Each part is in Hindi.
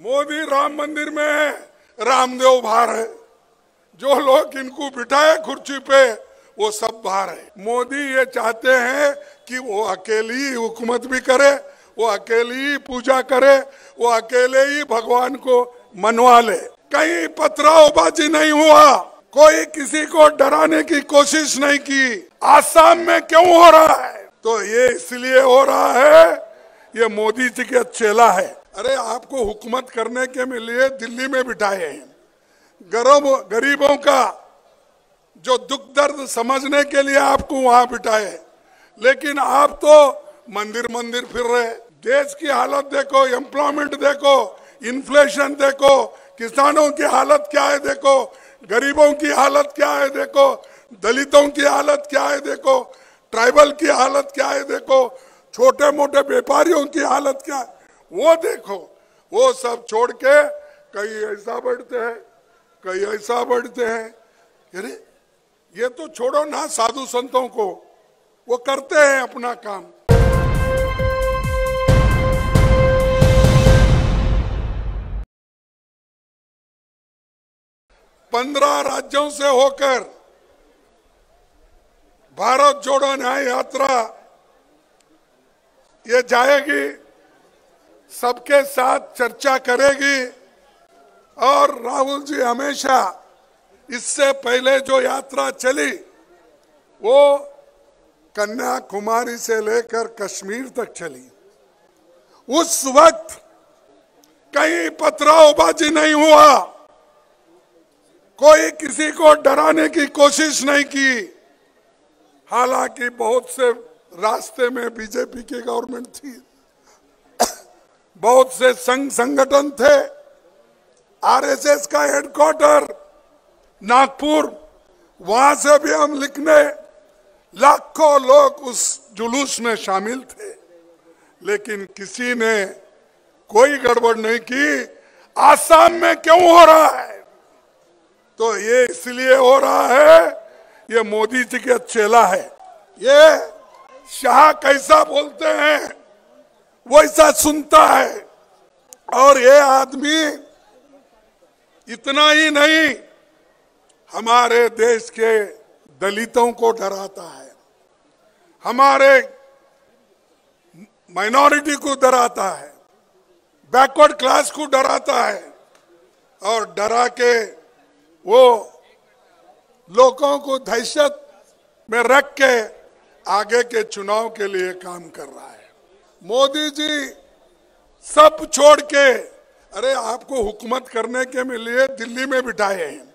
मोदी राम मंदिर में रामदेव बाहर है। जो लोग इनको बिठाए कुर्सी पे वो सब बाहर है। मोदी ये चाहते हैं कि वो अकेली हुकूमत भी करे, वो अकेली ही पूजा करे, वो अकेले ही भगवान को मनवा ले। कहीं पथरावबाजी नहीं हुआ, कोई किसी को डराने की कोशिश नहीं की। आसाम में क्यों हो रहा है? तो ये इसलिए हो रहा है, ये मोदी जी का चेला है। अरे आपको हुकूमत करने के लिए दिल्ली में बिठाए हैं, गरीबों का जो दुख दर्द समझने के लिए आपको वहां बिठाए, लेकिन आप तो मंदिर मंदिर फिर रहे। देश की हालत देखो, एम्प्लॉयमेंट देखो, इन्फ्लेशन देखो, किसानों की हालत क्या है देखो, गरीबों की हालत क्या है देखो, दलितों की हालत क्या है देखो, ट्राइबल की हालत क्या है देखो, छोटे मोटे व्यापारियों की हालत क्या है वो देखो। वो सब छोड़ के कहीं ऐसा बढ़ते हैं, कहीं ऐसा बढ़ते हैं। अरे ये तो छोड़ो ना साधु संतों को, वो करते हैं अपना काम। पंद्रह राज्यों से होकर भारत जोड़ो न्याय यात्रा ये जाएगी, सबके साथ चर्चा करेगी। और राहुल जी हमेशा इससे पहले जो यात्रा चली वो कन्याकुमारी से लेकर कश्मीर तक चली। उस वक्त कहीं पथरावबाजी नहीं हुआ, कोई किसी को डराने की कोशिश नहीं की। हालांकि बहुत से रास्ते में बीजेपी की गवर्नमेंट थी, बहुत से संघ संगठन थे, आरएसएस का हेडक्वार्टर नागपुर, वहां से भी हम लिखने, लाखों लोग उस जुलूस में शामिल थे, लेकिन किसी ने कोई गड़बड़ नहीं की। आसाम में क्यों हो रहा है? तो ये इसलिए हो रहा है, ये मोदी जी का चेला है। ये शाह कैसा बोलते हैं वैसा सुनता है। और ये आदमी इतना ही नहीं, हमारे देश के दलितों को डराता है, हमारे माइनॉरिटी को डराता है, बैकवर्ड क्लास को डराता है, और डरा के वो लोगों को दहशत में रख के आगे के चुनाव के लिए काम कर रहा है। मोदी जी सब छोड़ के, अरे आपको हुकूमत करने के लिए दिल्ली में बिठाए हैं,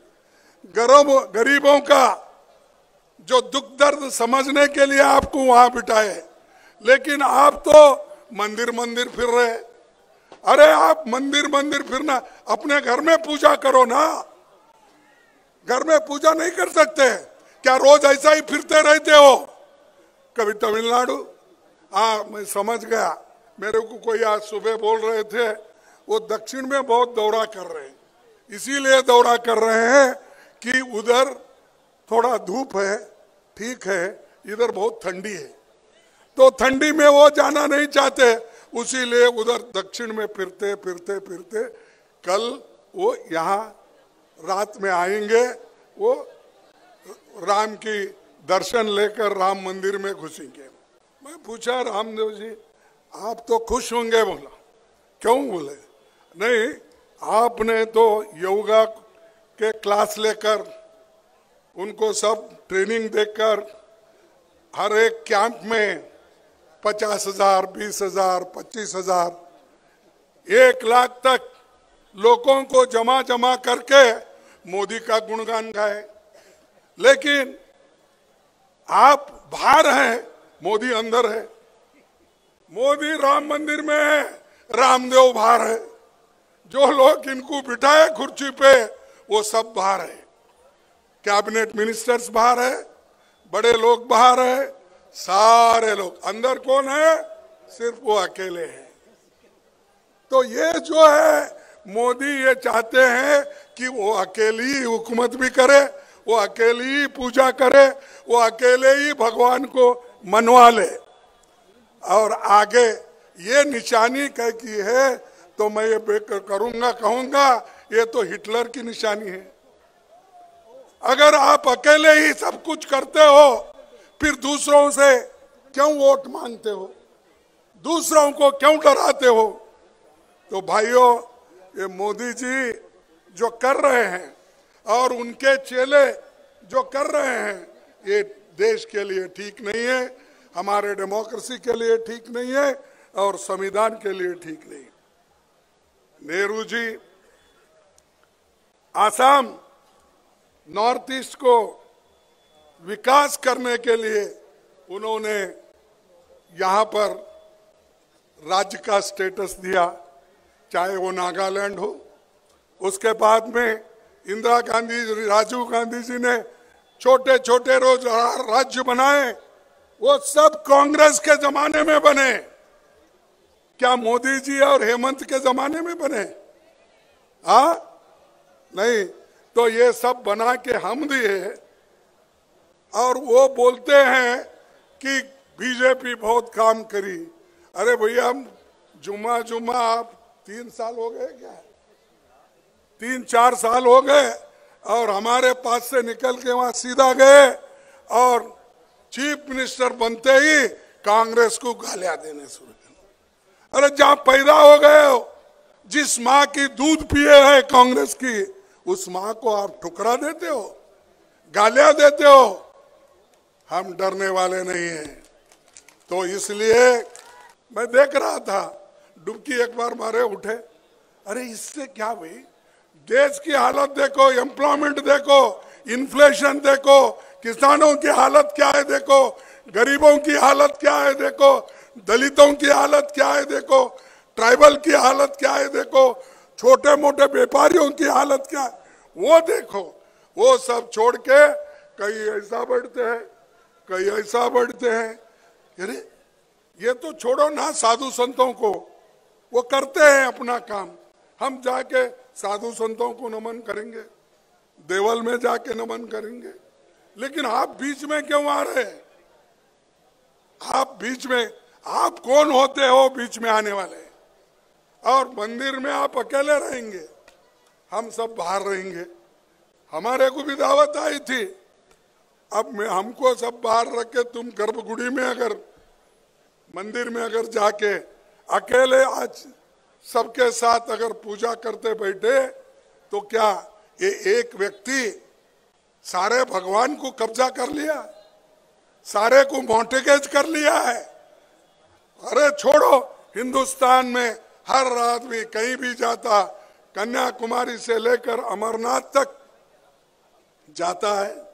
गरीबों का जो दुख दर्द समझने के लिए आपको वहां बिठाए, लेकिन आप तो मंदिर मंदिर फिर रहे। अरे आप मंदिर मंदिर फिरना, अपने घर में पूजा करो ना। घर में पूजा नहीं कर सकते क्या? रोज ऐसा ही फिरते रहते हो? कभी तमिलनाडु, हाँ मैं समझ गया, मेरे को कोई आज सुबह बोल रहे थे वो दक्षिण में बहुत दौरा कर रहे हैं, इसीलिए दौरा कर रहे हैं कि उधर थोड़ा धूप है, ठीक है, इधर बहुत ठंडी है, तो ठंडी में वो जाना नहीं चाहते, उसीलिए उधर दक्षिण में फिरते फिरते फिरते कल वो यहाँ रात में आएंगे, वो राम की दर्शन लेकर राम मंदिर में घुसेंगे। मैं पूछा रामदेव जी आप तो खुश होंगे? बोला क्यों? बोले नहीं, आपने तो योगा के क्लास लेकर उनको सब ट्रेनिंग देकर हर एक कैंप में 50,000, 20,000, 25,000, 1 लाख तक लोगों को जमा करके मोदी का गुणगान गाए, लेकिन आप बाहर हैं, मोदी अंदर है। मोदी राम मंदिर में रामदेव बाहर है। जो लोग इनको बिठाए कुर्सी पे वो सब बाहर है। कैबिनेट मिनिस्टर्स बाहर है, बड़े लोग बाहर है, सारे लोग अंदर। कौन है? सिर्फ वो अकेले हैं। तो ये जो है, मोदी ये चाहते हैं कि वो अकेली ही हुकूमत भी करे, वो अकेली ही पूजा करे, वो अकेले ही भगवान को मनवा ले। और आगे ये निशानी की है तो मैं ये करूंगा, कहूंगा ये तो हिटलर की निशानी है। अगर आप अकेले ही सब कुछ करते हो फिर दूसरों से क्यों वोट मांगते हो, दूसरों को क्यों डराते हो? तो भाइयों, ये मोदी जी जो कर रहे हैं और उनके चेले जो कर रहे हैं, ये देश के लिए ठीक नहीं है, हमारे डेमोक्रेसी के लिए ठीक नहीं है और संविधान के लिए ठीक नहीं। नेहरू जी आसाम नॉर्थ ईस्ट को विकास करने के लिए उन्होंने यहाँ पर राज्य का स्टेटस दिया, चाहे वो नागालैंड हो। उसके बाद में इंदिरा गांधी, राजीव गांधी जी ने छोटे छोटे रोजगार राज्य बनाए, वो सब कांग्रेस के जमाने में बने। क्या मोदी जी और हेमंत के जमाने में बने? हाँ, नहीं। तो ये सब बना के हम दिए और वो बोलते हैं कि बीजेपी बहुत काम करी। अरे भैया, हम जुम्मा आप 3 साल हो गए क्या? 3-4 साल हो गए और हमारे पास से निकल के वहां सीधा गए और चीफ मिनिस्टर बनते ही कांग्रेस को गालियां देने शुरू कर। अरे जहां पैदा हो गए हो, जिस माँ की दूध पिए है कांग्रेस की, उस माँ को आप ठुकरा देते हो, गालियां देते हो। हम डरने वाले नहीं हैं। तो इसलिए मैं देख रहा था, डुबकी एक बार मारे उठे। अरे इससे क्या भाई, देश की हालत देखो, एम्प्लॉयमेंट देखो, इन्फ्लेशन देखो, किसानों की हालत क्या है देखो, गरीबों की हालत क्या है देखो, दलितों की हालत क्या है देखो, ट्राइबल की हालत क्या है देखो, छोटे मोटे व्यापारियों की हालत क्या है वो देखो। वो सब छोड़ के कहीं ऐसा बढ़ते हैं, कहीं ऐसा बढ़ते हैं। अरे ये तो छोड़ो ना साधु संतों को, वो करते हैं अपना काम। हम जाके साधु संतों को नमन करेंगे, देवल में जाके नमन करेंगे, लेकिन आप बीच में क्यों आ रहे हैं? आप बीच में, आप कौन होते हो बीच में आने वाले? और मंदिर में आप अकेले रहेंगे, हम सब बाहर रहेंगे। हमारे को भी दावत आई थी, अब मैं हमको सब बाहर रख के तुम गर्भगुड़ी में अगर मंदिर में अगर जाके अकेले आज सबके साथ अगर पूजा करते बैठे तो क्या ये एक व्यक्ति सारे भगवान को कब्जा कर लिया, सारे को मॉर्गेज कर लिया है? अरे छोड़ो, हिंदुस्तान में हर आदमी कहीं भी जाता, कन्याकुमारी से लेकर अमरनाथ तक जाता है।